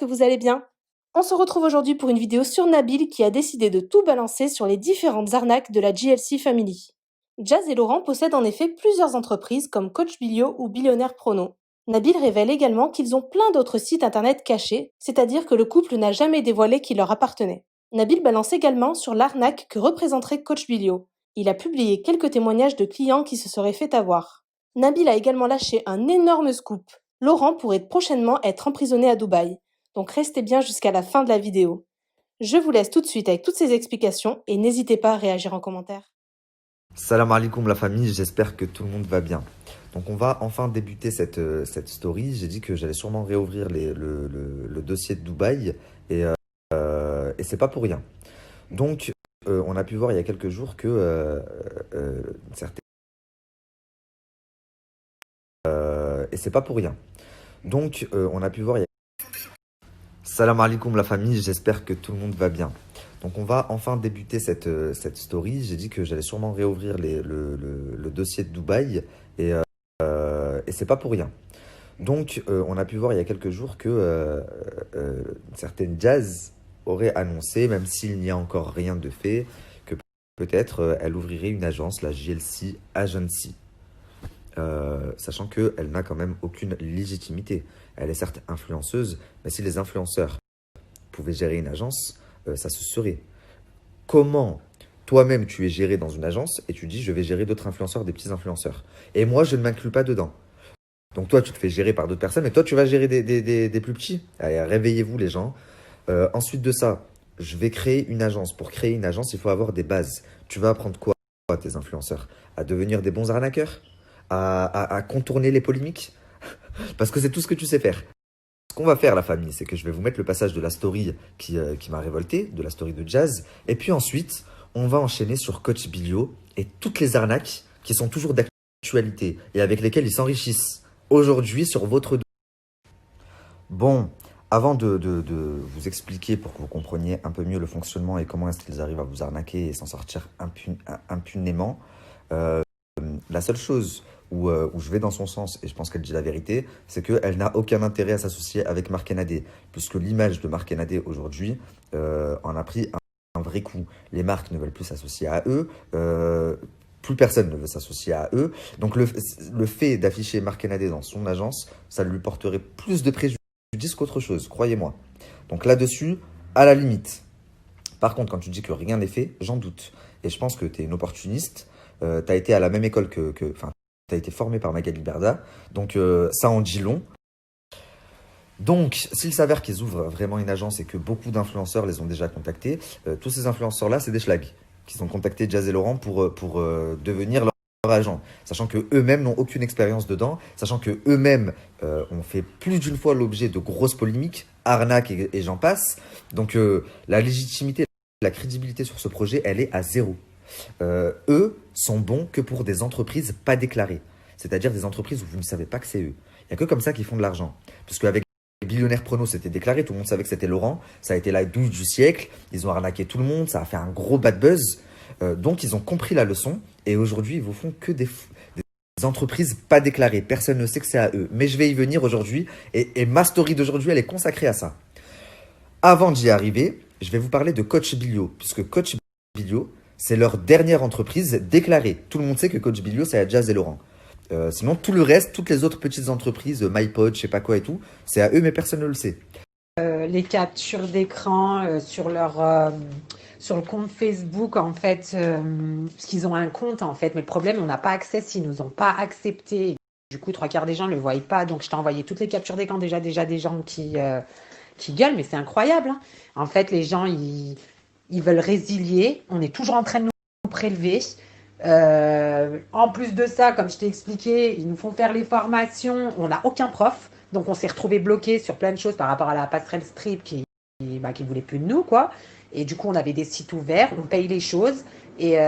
que vous allez bien. On se retrouve aujourd'hui pour une vidéo sur Nabil qui a décidé de tout balancer sur les différentes arnaques de la GLC Family. Jazz et Laurent possèdent en effet plusieurs entreprises comme Coach Bilio ou Billionnaire Prono. Nabil révèle également qu'ils ont plein d'autres sites internet cachés, c'est-à-dire que le couple n'a jamais dévoilé qui leur appartenait. Nabil balance également sur l'arnaque que représenterait Coach Bilio. Il a publié quelques témoignages de clients qui se seraient fait avoir. Nabil a également lâché un énorme scoop. Laurent pourrait prochainement être emprisonné à Dubaï. Donc restez bien jusqu'à la fin de la vidéo. Je vous laisse tout de suite avec toutes ces explications et n'hésitez pas à réagir en commentaire. Salam alaikum la famille, j'espère que tout le monde va bien. Donc on va enfin débuter cette story. J'ai dit que j'allais sûrement réouvrir le dossier de Dubaï et c'est pas pour rien. Donc on a pu voir il y a quelques jours que certaines... et c'est pas pour rien. Donc on a pu voir... Salam alaikum la famille, j'espère que tout le monde va bien. Donc on va enfin débuter cette story. J'ai dit que j'allais sûrement réouvrir le dossier de Dubaï et c'est pas pour rien. Donc on a pu voir il y a quelques jours que certaines jazz auraient annoncé, même s'il n'y a encore rien de fait, que peut-être elle ouvrirait une agence, la GLC Agency. Sachant qu'elle n'a quand même aucune légitimité. Elle est certes influenceuse, mais si les influenceurs pouvaient gérer une agence, ça se saurait. Comment toi-même tu es géré dans une agence et tu dis je vais gérer d'autres influenceurs, des petits influenceurs. Et moi je ne m'inclus pas dedans. Donc toi tu te fais gérer par d'autres personnes, mais toi tu vas gérer des plus petits. Allez, réveillez-vous les gens. Ensuite de ça, je vais créer une agence. Pour créer une agence, il faut avoir des bases. Tu vas apprendre quoi à tes influenceurs? À devenir des bons arnaqueurs? À contourner les polémiques? Parce que c'est tout ce que tu sais faire. Ce qu'on va faire, la famille, c'est que je vais vous mettre le passage de la story qui m'a révolté, de la story de Jazz. Et puis ensuite, on va enchaîner sur Coach Bilio et toutes les arnaques qui sont toujours d'actualité et avec lesquelles ils s'enrichissent aujourd'hui sur votre dos. Bon, avant de vous expliquer pour que vous compreniez un peu mieux le fonctionnement et comment est-ce qu'ils arrivent à vous arnaquer et s'en sortir impunément, la seule chose où je vais dans son sens, et je pense qu'elle dit la vérité, c'est qu'elle n'a aucun intérêt à s'associer avec Marc Henadé, puisque l'image de Marc Henadé aujourd'hui en a pris un vrai coup. Les marques ne veulent plus s'associer à eux, plus personne ne veut s'associer à eux. Donc le fait d'afficher Marc Henadé dans son agence, ça lui porterait plus de préjudice qu'autre chose, croyez-moi. Donc là-dessus, à la limite. Par contre, quand tu dis que rien n'est fait, j'en doute. Et je pense que tu es une opportuniste. Tu as été à la même école enfin, tu as été formé par Magali Berda. Donc, ça en dit long. Donc, s'il s'avère qu'ils ouvrent vraiment une agence et que beaucoup d'influenceurs les ont déjà contactés, tous ces influenceurs-là, c'est des schlags qui ont contacté Jazz et Laurent pour devenir leur agent. Sachant qu'eux-mêmes n'ont aucune expérience dedans. Sachant qu'eux-mêmes ont fait plus d'une fois l'objet de grosses polémiques, arnaques et j'en passe. Donc, la légitimité, la crédibilité sur ce projet, elle est à zéro. Eux sont bons que pour des entreprises pas déclarées. C'est-à-dire des entreprises où vous ne savez pas que c'est eux. Il n'y a que comme ça qu'ils font de l'argent. Parce qu'avec les Billionnaires Prono, c'était déclaré, tout le monde savait que c'était Laurent. Ça a été la douille du siècle. Ils ont arnaqué tout le monde, ça a fait un gros bad buzz. Donc ils ont compris la leçon. Et aujourd'hui, ils vous font que des entreprises pas déclarées. Personne ne sait que c'est à eux. Mais je vais y venir aujourd'hui. Et ma story d'aujourd'hui, elle est consacrée à ça. Avant d'y arriver, je vais vous parler de Coach Bilio. Puisque Coach Bilio, c'est leur dernière entreprise déclarée. Tout le monde sait que Coach Bilio, c'est à Jazz et Laurent. Sinon, tout le reste, toutes les autres petites entreprises, MyPod, je sais pas quoi et tout, c'est à eux, mais personne ne le sait. Les captures d'écran sur le compte Facebook, en fait, parce qu'ils ont un compte, en fait. Mais le problème, on n'a pas accès s'ils nous ont pas accepté. Du coup, 3/4 des gens ne le voient pas. Donc, je t'ai envoyé toutes les captures d'écran déjà des gens qui gueulent, mais c'est incroyable. Hein. En fait, les gens, ils veulent résilier. On est toujours en train de nous prélever. En plus de ça, comme je t'ai expliqué, ils nous font faire les formations. On n'a aucun prof. Donc, on s'est retrouvé bloqué sur plein de choses par rapport à la passerelle strip qui voulait plus de nous, quoi. Et du coup, on avait des sites ouverts. On paye les choses. Et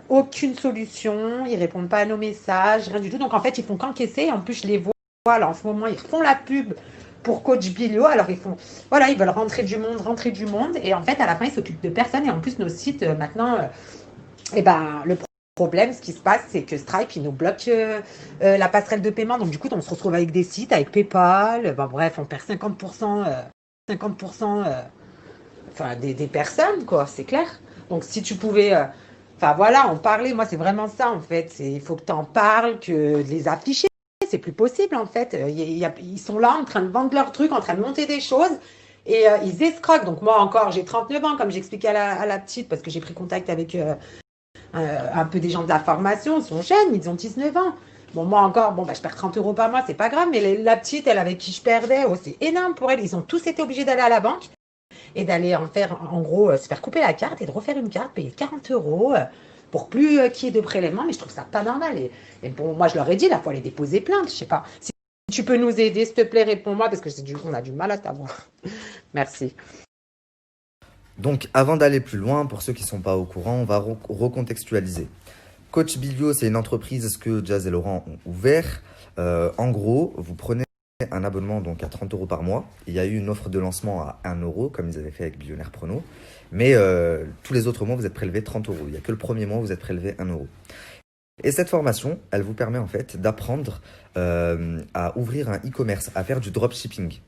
aucune solution. Ils répondent pas à nos messages. Rien du tout. Donc, en fait, ils font qu'encaisser. En plus, je les vois. Là, en ce moment, ils font la pub pour Coach Bilio. Alors, ils veulent rentrer du monde. Et en fait, à la fin, ils s'occupent de personne. Et en plus, nos sites, maintenant, le problème, ce qui se passe, c'est que Stripe, il nous bloque la passerelle de paiement. Donc, du coup, on se retrouve avec des sites, avec PayPal. Bref, on perd 50%. 50% enfin, des personnes, quoi, c'est clair. Donc si tu pouvais, enfin voilà, en parler, moi c'est vraiment ça en fait. Il faut que tu en parles, que de les afficher. C'est plus possible en fait. Ils sont là en train de vendre leurs trucs, en train de monter des choses et ils escroquent. Donc moi encore, j'ai 39 ans, comme j'expliquais à la petite, parce que j'ai pris contact avec un peu des gens de la formation. Ils sont jeunes, ils ont 19 ans. Bon, moi encore, bon, bah, je perds 30 € par mois, c'est pas grave, mais la petite, elle avec qui je perdais, oh, c'est énorme pour elle. Ils ont tous été obligés d'aller à la banque et d'aller en faire, en gros, se faire couper la carte et de refaire une carte, payer 40 € pour plus qu'il y ait de prélèvements. Mais je trouve ça pas normal. Et bon, moi, je leur ai dit, là, il faut aller déposer plainte. Je sais pas. Si tu peux nous aider, s'il te plaît, réponds-moi parce que on a du mal à t'avoir. Merci. Donc, avant d'aller plus loin, pour ceux qui ne sont pas au courant, on va recontextualiser. Coach Bilio, c'est une entreprise que Jazz et Laurent ont ouvert. En gros, vous prenez un abonnement donc à 30 € par mois. Il y a eu une offre de lancement à 1 € comme ils avaient fait avec Billionaire Prono. Mais tous les autres mois, vous êtes prélevé 30 €. Il n'y a que le premier mois où vous êtes prélevé 1 €. Et cette formation, elle vous permet en fait d'apprendre à ouvrir un e-commerce, à faire du dropshipping.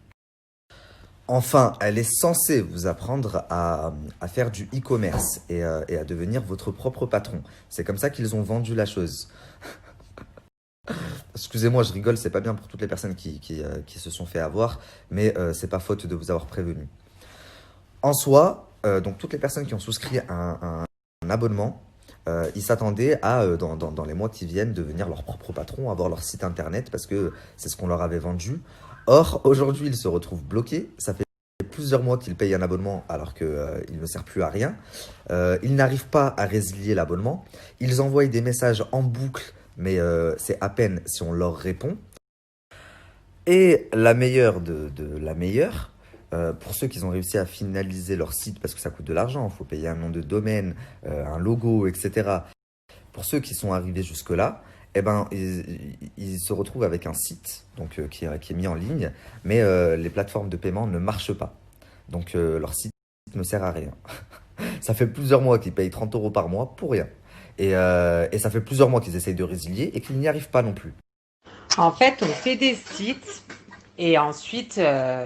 Enfin, elle est censée vous apprendre à faire du e-commerce et à devenir votre propre patron. C'est comme ça qu'ils ont vendu la chose. Excusez-moi, je rigole, c'est pas bien pour toutes les personnes qui se sont fait avoir, mais c'est pas faute de vous avoir prévenu. En soi, donc toutes les personnes qui ont souscrit un abonnement, ils s'attendaient à, dans les mois qui viennent, devenir leur propre patron, avoir leur site internet, parce que c'est ce qu'on leur avait vendu. Or, aujourd'hui, ils se retrouvent bloqués. Ça fait plusieurs mois qu'ils payent un abonnement alors qu'il ne sert plus à rien. Ils n'arrivent pas à résilier l'abonnement. Ils envoient des messages en boucle, mais c'est à peine si on leur répond. Et la meilleure de la meilleure, pour ceux qui ont réussi à finaliser leur site, parce que ça coûte de l'argent, il faut payer un nom de domaine, un logo, etc. Pour ceux qui sont arrivés jusque-là, eh ben, ils se retrouvent avec un site donc, qui est mis en ligne, mais les plateformes de paiement ne marchent pas. Donc leur site ne sert à rien. Ça fait plusieurs mois qu'ils payent 30 € par mois pour rien. Et ça fait plusieurs mois qu'ils essayent de résilier et qu'ils n'y arrivent pas non plus. En fait, on fait des sites et ensuite,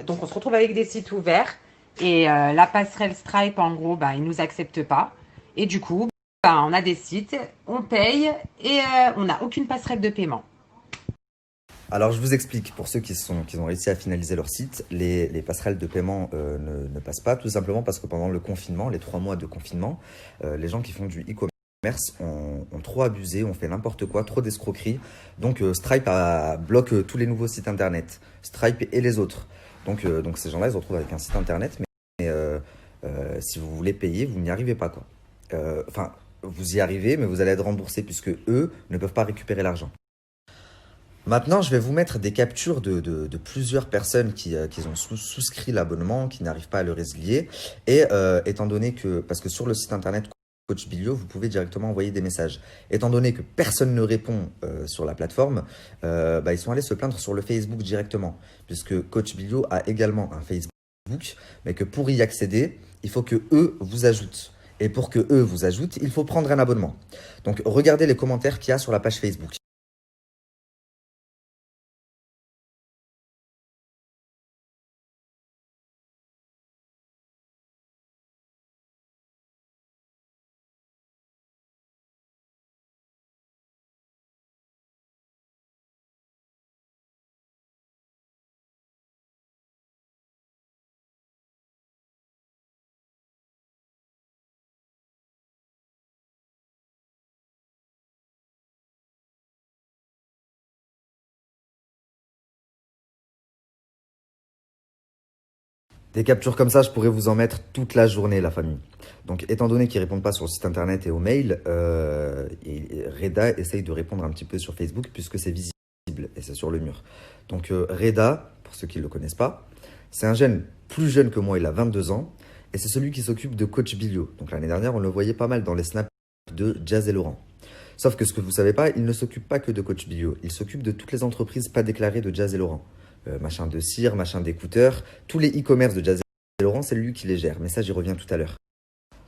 donc on se retrouve avec des sites ouverts et la passerelle Stripe, en gros, bah, ils nous acceptent pas. Et du coup, bah, on a des sites, on paye et on n'a aucune passerelle de paiement. Alors je vous explique, pour ceux qui ont réussi à finaliser leur site, les passerelles de paiement ne passent pas, tout simplement parce que pendant le confinement, les 3 mois de confinement, les gens qui font du e-commerce ont trop abusé, ont fait n'importe quoi, trop d'escroqueries. Donc Stripe bloque tous les nouveaux sites internet, Stripe et les autres. Donc ces gens-là, ils se retrouvent avec un site internet, mais si vous voulez payer, vous n'y arrivez pas, quoi. Enfin, vous y arrivez, mais vous allez être remboursé puisque eux ne peuvent pas récupérer l'argent. Maintenant, je vais vous mettre des captures de plusieurs personnes qui ont souscrit l'abonnement, qui n'arrivent pas à le résilier. Et étant donné que, parce que sur le site internet Coach Bilio, vous pouvez directement envoyer des messages. Étant donné que personne ne répond sur la plateforme, ils sont allés se plaindre sur le Facebook directement, puisque Coach Bilio a également un Facebook, mais que pour y accéder, il faut que eux vous ajoutent. Et pour que eux vous ajoutent, il faut prendre un abonnement. Donc, regardez les commentaires qu'il y a sur la page Facebook. Des captures comme ça, je pourrais vous en mettre toute la journée, la famille. Donc, étant donné qu'ils ne répondent pas sur le site internet et au mail, Reda essaye de répondre un petit peu sur Facebook puisque c'est visible et c'est sur le mur. Donc, Reda, pour ceux qui ne le connaissent pas, c'est un jeune plus jeune que moi, il a 22 ans et c'est celui qui s'occupe de Coach Bilio. Donc, l'année dernière, on le voyait pas mal dans les snaps de Jazz et Laurent. Sauf que ce que vous ne savez pas, il ne s'occupe pas que de Coach Bilio, il s'occupe de toutes les entreprises pas déclarées de Jazz et Laurent. Machin de cire, machin d'écouteurs, tous les e-commerce de Jazz et Laurent, c'est lui qui les gère, mais ça j'y reviens tout à l'heure.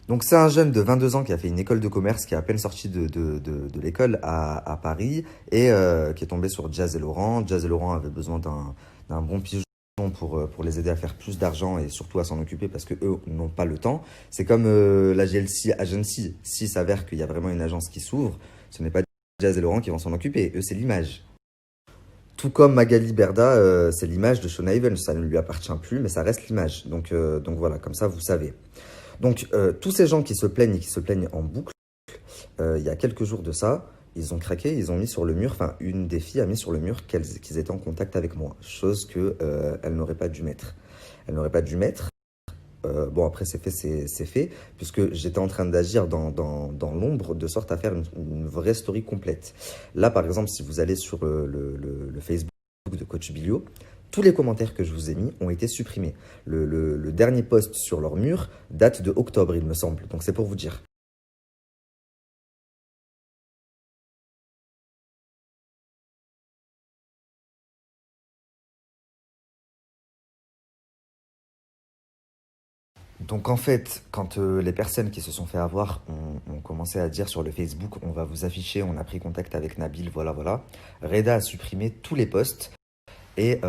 Donc c'est un jeune de 22 ans qui a fait une école de commerce, qui est à peine sorti de l'école à Paris et qui est tombé sur Jazz et Laurent. Jazz et Laurent avait besoin d'un bon pigeon raison pour les aider à faire plus d'argent et surtout à s'en occuper parce qu'eux n'ont pas le temps. C'est comme la GLC Agency. S'il s'avère qu'il y a vraiment une agence qui s'ouvre, ce n'est pas Jazz et Laurent qui vont s'en occuper. Eux, c'est l'image. Tout comme Magali Berda, c'est l'image de Shona Evans. Ça ne lui appartient plus, mais ça reste l'image. Donc voilà, comme ça, vous savez. Donc, tous ces gens qui se plaignent et qui se plaignent en boucle, il y a quelques jours de ça, ils ont craqué, ils ont mis sur le mur, enfin, une des filles a mis sur le mur qu'ils étaient en contact avec moi, chose qu'elle n'aurait pas dû mettre. Elle n'aurait pas dû mettre. Bon, après, c'est fait, c'est fait, puisque j'étais en train d'agir dans l'ombre, de sorte à faire une vraie story complète. Là, par exemple, si vous allez sur le Facebook de Coach Bilio, tous les commentaires que je vous ai mis ont été supprimés. Le dernier post sur leur mur date de octobre, il me semble, donc c'est pour vous dire. Donc en fait, quand les personnes qui se sont fait avoir ont commencé à dire sur le Facebook, on va vous afficher, on a pris contact avec Nabil, voilà, voilà, Reda a supprimé tous les posts et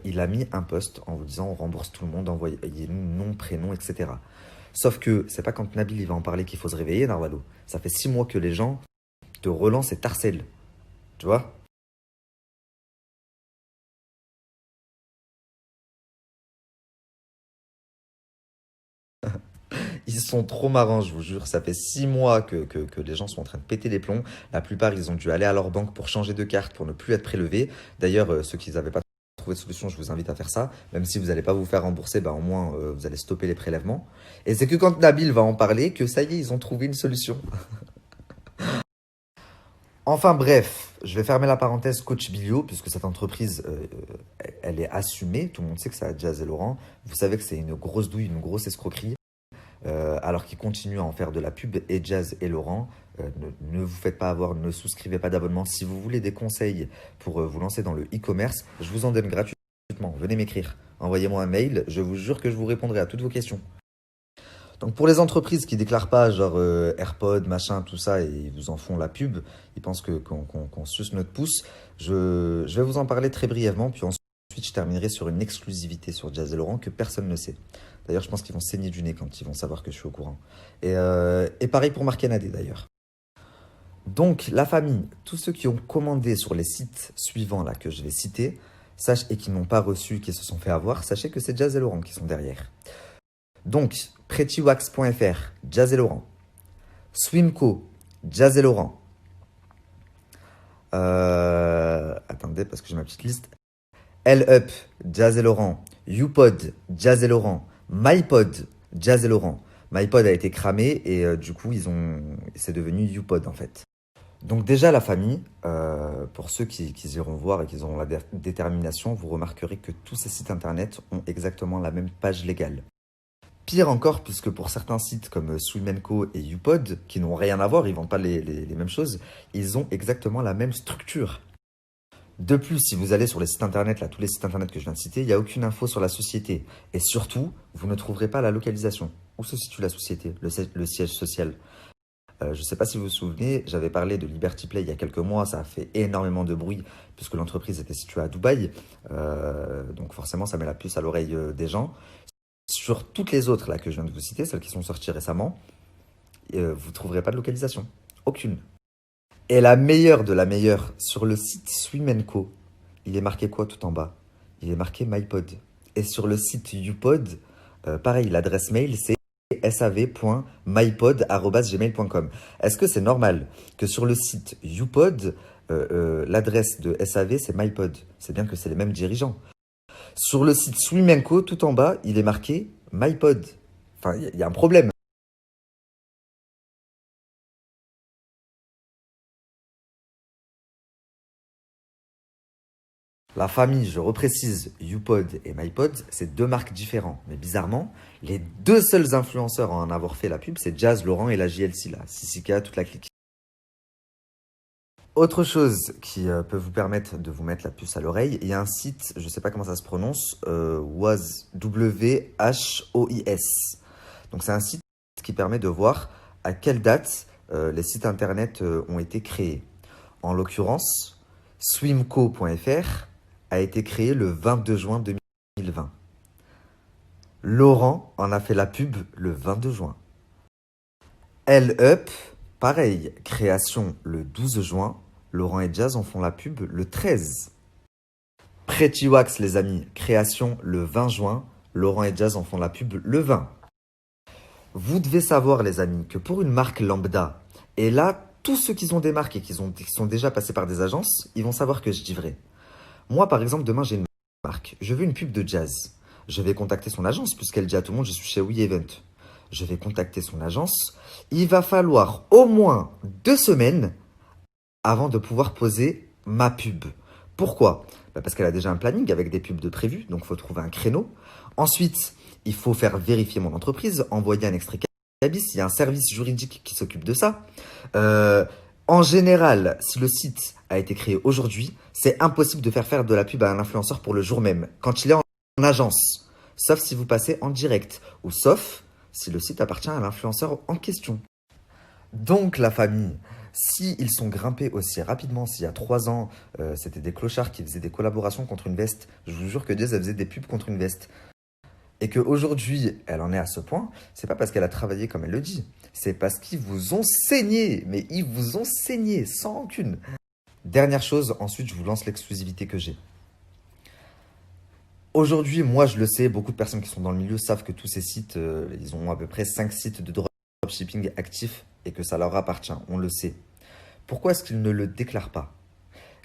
il a mis un post en vous disant on rembourse tout le monde, envoyez-nous nom, prénom, etc. Sauf que c'est pas quand Nabil il va en parler qu'il faut se réveiller, Narwalo. Ça fait 6 mois que les gens te relancent et t'harcèlent, tu vois? Ils sont trop marrants, je vous jure. Ça fait 6 mois que les gens sont en train de péter les plombs. La plupart, ils ont dû aller à leur banque pour changer de carte, pour ne plus être prélevés. D'ailleurs, ceux qui n'avaient pas trouvé de solution, je vous invite à faire ça. Même si vous n'allez pas vous faire rembourser, bah, au moins, vous allez stopper les prélèvements. Et c'est que quand Nabil va en parler, que ça y est, ils ont trouvé une solution. Enfin bref, je vais fermer la parenthèse Coach Bilio, puisque cette entreprise, elle est assumée. Tout le monde sait que c'est à Jazz et Laurent. Vous savez que c'est une grosse douille, une grosse escroquerie. Alors qu'ils continuent à en faire de la pub, et Jazz et Laurent, ne vous faites pas avoir, ne souscrivez pas d'abonnement. Si vous voulez des conseils pour vous lancer dans le e-commerce, je vous en donne gratuitement. Venez m'écrire, envoyez-moi un mail, je vous jure que je vous répondrai à toutes vos questions. Donc pour les entreprises qui déclarent pas, genre AirPod, machin, tout ça, et ils vous en font la pub, ils pensent qu'on suce notre pouce, je vais vous en parler très brièvement, puis ensuite je terminerai sur une exclusivité sur Jazz et Laurent que personne ne sait. D'ailleurs, je pense qu'ils vont saigner du nez quand ils vont savoir que je suis au courant. Et pareil pour Marc Canadé d'ailleurs. Donc la famille, tous ceux qui ont commandé sur les sites suivants là que je vais citer, et qui n'ont pas reçu, qui se sont fait avoir, sachez que c'est Jazz et Laurent qui sont derrière. Donc, prettywax.fr, Jazz et Laurent. Swimco, Jazz et Laurent. Attendez, parce que j'ai ma petite liste. L-Up, Jazz et Laurent. YouPod, Jazz et Laurent. MyPod, Jazz et Laurent. MyPod a été cramé et du coup, c'est devenu YouPod en fait. Donc déjà, la famille, pour ceux qui iront voir et qui auront la détermination, vous remarquerez que tous ces sites internet ont exactement la même page légale. Pire encore, puisque pour certains sites comme Swim Co et YouPod, qui n'ont rien à voir, ils ne vendent pas les mêmes choses, ils ont exactement la même structure. De plus, si vous allez sur les sites internet, là, tous les sites internet que je viens de citer, il n'y a aucune info sur la société. Et surtout, vous ne trouverez pas la localisation. Où se situe la société, le siège social? Je ne sais pas si vous vous souvenez, j'avais parlé de Liberty Play il y a quelques mois, ça a fait énormément de bruit puisque l'entreprise était située à Dubaï. Donc forcément, ça met la puce à l'oreille des gens. Sur toutes les autres là que je viens de vous citer, celles qui sont sorties récemment, vous ne trouverez pas de localisation. Aucune. Et la meilleure de la meilleure, sur le site Swim Co, il est marqué quoi tout en bas? Il est marqué MyPod. Et sur le site YouPod, pareil, l'adresse mail c'est sav.mypod@gmail.com. Est-ce que c'est normal que sur le site YouPod, l'adresse de SAV c'est MyPod? C'est bien que c'est les mêmes dirigeants. Sur le site Swim Co, tout en bas, il est marqué MyPod. Enfin, il y a un problème. La famille, je reprécise, YouPod et MyPod, c'est deux marques différentes. Mais bizarrement, les deux seuls influenceurs à en avoir fait la pub, c'est Jazz, Laurent et la JLC, là. Sissika, toute la clique. Autre chose qui peut vous permettre de vous mettre la puce à l'oreille, il y a un site, je ne sais pas comment ça se prononce, WHOIS. Donc c'est un site qui permet de voir à quelle date les sites internet ont été créés. En l'occurrence, swimco.fr a été créé le 22 juin 2000. 2020. Laurent en a fait la pub le 22 juin. Elle Up, pareil, création le 12 juin. Laurent et Jazz en font la pub le 13. Pretty Wax, les amis, création le 20 juin. Laurent et Jazz en font la pub le 20. Vous devez savoir, les amis, que pour une marque lambda, et là, tous ceux qui ont des marques et qui sont déjà passés par des agences, ils vont savoir que je dis vrai. Moi, par exemple, demain, j'ai une marque. Je veux une pub de Jazz. Je vais contacter son agence, puisqu'elle dit à tout le monde, je suis chez WeEvent. Je vais contacter son agence. Il va falloir au moins 2 semaines avant de pouvoir poser ma pub. Pourquoi? Parce qu'elle a déjà un planning avec des pubs de prévues, donc il faut trouver un créneau. Ensuite, il faut faire vérifier mon entreprise, envoyer un extrait cabis. Il y a un service juridique qui s'occupe de ça. En général, si le site a été créé aujourd'hui, c'est impossible de faire de la pub à un influenceur pour le jour même, quand il est en agence. Sauf si vous passez en direct, ou sauf si le site appartient à l'influenceur en question. Donc la famille, si ils sont grimpés aussi rapidement, s'il y a 3 ans, c'était des clochards qui faisaient des collaborations contre une veste, je vous jure que Jazz, elle faisait des pubs contre une veste. Et qu'aujourd'hui, elle en est à ce point, c'est pas parce qu'elle a travaillé comme elle le dit, c'est parce qu'ils vous ont saigné, mais ils vous ont saigné, sans rancune. Dernière chose, ensuite je vous lance l'exclusivité que j'ai. Aujourd'hui, moi je le sais, beaucoup de personnes qui sont dans le milieu savent que tous ces sites, ils ont à peu près 5 sites de dropshipping actifs et que ça leur appartient, on le sait. Pourquoi est-ce qu'ils ne le déclarent pas?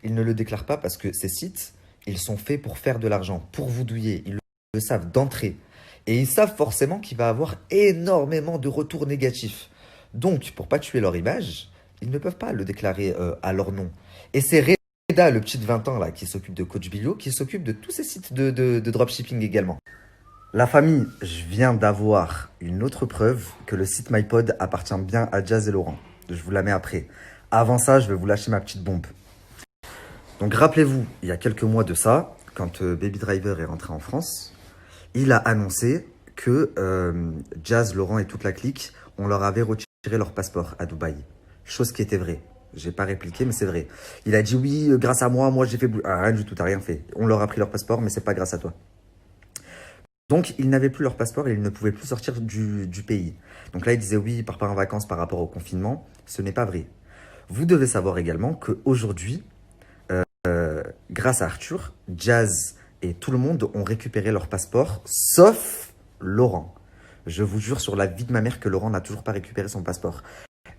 Ils ne le déclarent pas parce que ces sites, ils sont faits pour faire de l'argent, pour vous douiller, ils le savent d'entrée. Et ils savent forcément qu'il va avoir énormément de retours négatifs. Donc, pour pas tuer leur image, ils ne peuvent pas le déclarer à leur nom. Et c'est Reda, le petit de 20 ans là, qui s'occupe de Coach Bilio, qui s'occupe de tous ces sites de dropshipping également. La famille, je viens d'avoir une autre preuve que le site MyPod appartient bien à Jazz et Laurent. Je vous la mets après. Avant ça, je vais vous lâcher ma petite bombe. Donc rappelez-vous, il y a quelques mois de ça, quand Baby Driver est rentré en France, il a annoncé que Jazz, Laurent et toute la clique, on leur avait retiré leur passeport à Dubaï. Chose qui était vraie. J'ai pas répliqué, mais c'est vrai. Il a dit oui, grâce à moi j'ai fait... rien du tout, t'as rien fait. On leur a pris leur passeport, mais c'est pas grâce à toi. Donc, ils n'avaient plus leur passeport et ils ne pouvaient plus sortir du pays. Donc là, ils disaient oui, ils partent pas en vacances par rapport au confinement. Ce n'est pas vrai. Vous devez savoir également qu'aujourd'hui, grâce à Arthur, Jazz et tout le monde ont récupéré leur passeport, sauf Laurent. Je vous jure sur la vie de ma mère que Laurent n'a toujours pas récupéré son passeport.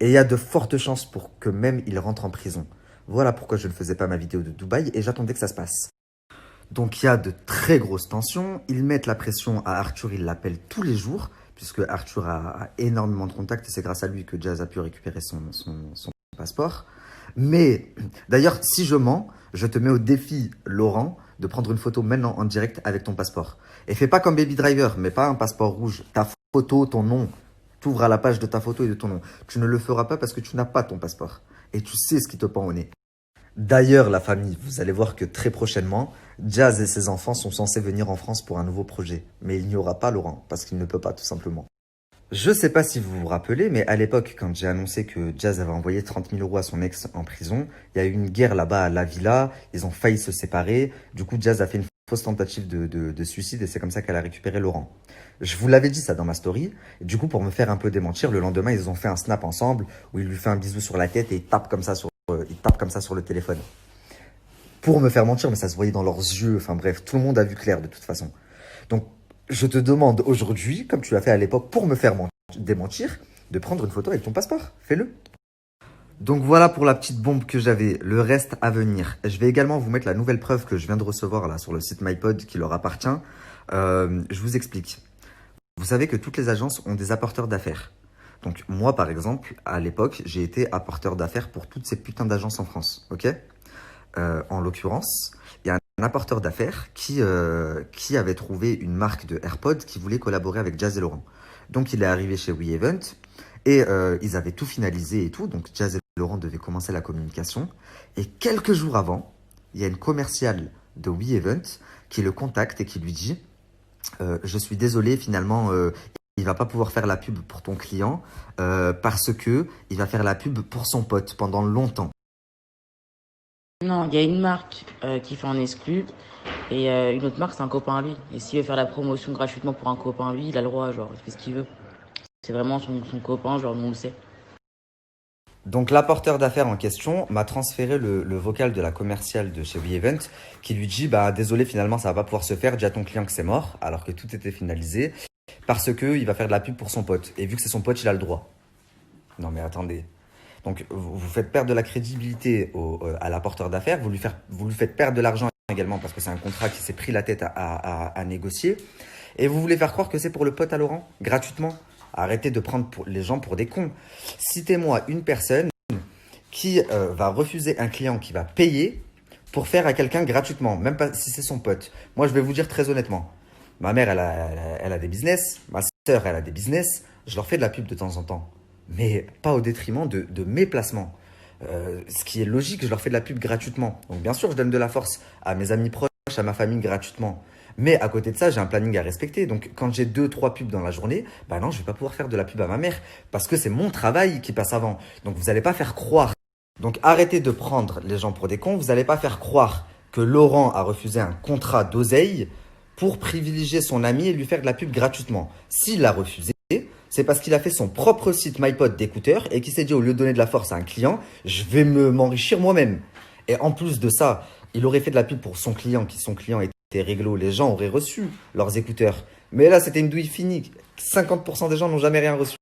Et il y a de fortes chances pour que même il rentre en prison. Voilà pourquoi je ne faisais pas ma vidéo de Dubaï et j'attendais que ça se passe. Donc il y a de très grosses tensions. Ils mettent la pression à Arthur, ils l'appellent tous les jours, puisque Arthur a énormément de contacts et c'est grâce à lui que Jazz a pu récupérer son passeport. Mais d'ailleurs, si je mens, je te mets au défi, Laurent, de prendre une photo maintenant en direct avec ton passeport. Et fais pas comme Baby Driver, mais pas un passeport rouge. Ta photo, ton nom. T'ouvres à la page de ta photo et de ton nom. Tu ne le feras pas parce que tu n'as pas ton passeport. Et tu sais ce qui te pend au nez. D'ailleurs, la famille, vous allez voir que très prochainement, Jazz et ses enfants sont censés venir en France pour un nouveau projet. Mais il n'y aura pas Laurent, parce qu'il ne peut pas tout simplement. Je sais pas si vous vous rappelez, mais à l'époque, quand j'ai annoncé que Jazz avait envoyé 30 000 € à son ex en prison, il y a eu une guerre là-bas à La Villa, ils ont failli se séparer. Du coup, Jazz a fait une fausse tentative de suicide et c'est comme ça qu'elle a récupéré Laurent. Je vous l'avais dit ça dans ma story. Et du coup, pour me faire un peu démentir, le lendemain, ils ont fait un snap ensemble où il lui fait un bisou sur la tête et il tape comme ça sur le téléphone. Pour me faire mentir, mais ça se voyait dans leurs yeux. Enfin bref, tout le monde a vu clair de toute façon. Donc, je te demande aujourd'hui, comme tu l'as fait à l'époque, pour me faire démentir, de prendre une photo avec ton passeport. Fais-le. Donc voilà pour la petite bombe que j'avais. Le reste à venir. Je vais également vous mettre la nouvelle preuve que je viens de recevoir là sur le site MyPod qui leur appartient. Je vous explique. Vous savez que toutes les agences ont des apporteurs d'affaires. Donc moi, par exemple, à l'époque, j'ai été apporteur d'affaires pour toutes ces putains d'agences en France. Ok ? En l'occurrence, il y a un apporteur d'affaires qui avait trouvé une marque de AirPods qui voulait collaborer avec Jazz et Laurent. Donc il est arrivé chez WeEvent et ils avaient tout finalisé et tout. Donc Jazz et Laurent devaient commencer la communication. Et quelques jours avant, il y a une commerciale de WeEvent qui le contacte et qui lui dit je suis désolé, finalement, il va pas pouvoir faire la pub pour ton client parce que il va faire la pub pour son pote pendant longtemps. Non, il y a une marque qui fait en exclu Et une autre marque, c'est un copain à lui. Et s'il veut faire la promotion gratuitement pour un copain à lui, il a le droit, genre, il fait ce qu'il veut. C'est vraiment son copain, genre, nous on le sait. Donc l'apporteur d'affaires en question m'a transféré le vocal de la commerciale de chez WeEvent qui lui dit bah désolé finalement ça va pas pouvoir se faire, dis à ton client que c'est mort alors que tout était finalisé parce que il va faire de la pub pour son pote et vu que c'est son pote il a le droit. Non mais attendez. Donc vous faites perdre de la crédibilité à l'apporteur d'affaires, vous lui faites perdre de l'argent également parce que c'est un contrat qui s'est pris la tête à négocier et vous voulez faire croire que c'est pour le pote à Laurent gratuitement. Arrêtez de prendre les gens pour des cons. Citez-moi une personne qui va refuser un client qui va payer pour faire à quelqu'un gratuitement, même pas si c'est son pote. Moi, je vais vous dire très honnêtement, ma mère, elle a des business, ma soeur, elle a des business, je leur fais de la pub de temps en temps, mais pas au détriment de mes placements. Ce qui est logique, je leur fais de la pub gratuitement. Donc bien sûr, je donne de la force à mes amis proches, à ma famille gratuitement. Mais à côté de ça, j'ai un planning à respecter. Donc quand j'ai 2, 3 pubs dans la journée, bah non, je vais pas pouvoir faire de la pub à ma mère parce que c'est mon travail qui passe avant. Donc vous n'allez pas faire croire. Donc arrêtez de prendre les gens pour des cons. Vous n'allez pas faire croire que Laurent a refusé un contrat d'oseille pour privilégier son ami et lui faire de la pub gratuitement. S'il l'a refusé, c'est parce qu'il a fait son propre site MyPod d'écouteurs et qu'il s'est dit au lieu de donner de la force à un client, je vais m'enrichir moi-même. Et en plus de ça, il aurait fait de la pub pour son client, qui son client était réglo. Les gens auraient reçu leurs écouteurs. Mais là, c'était une douille finie. 50% des gens n'ont jamais rien reçu.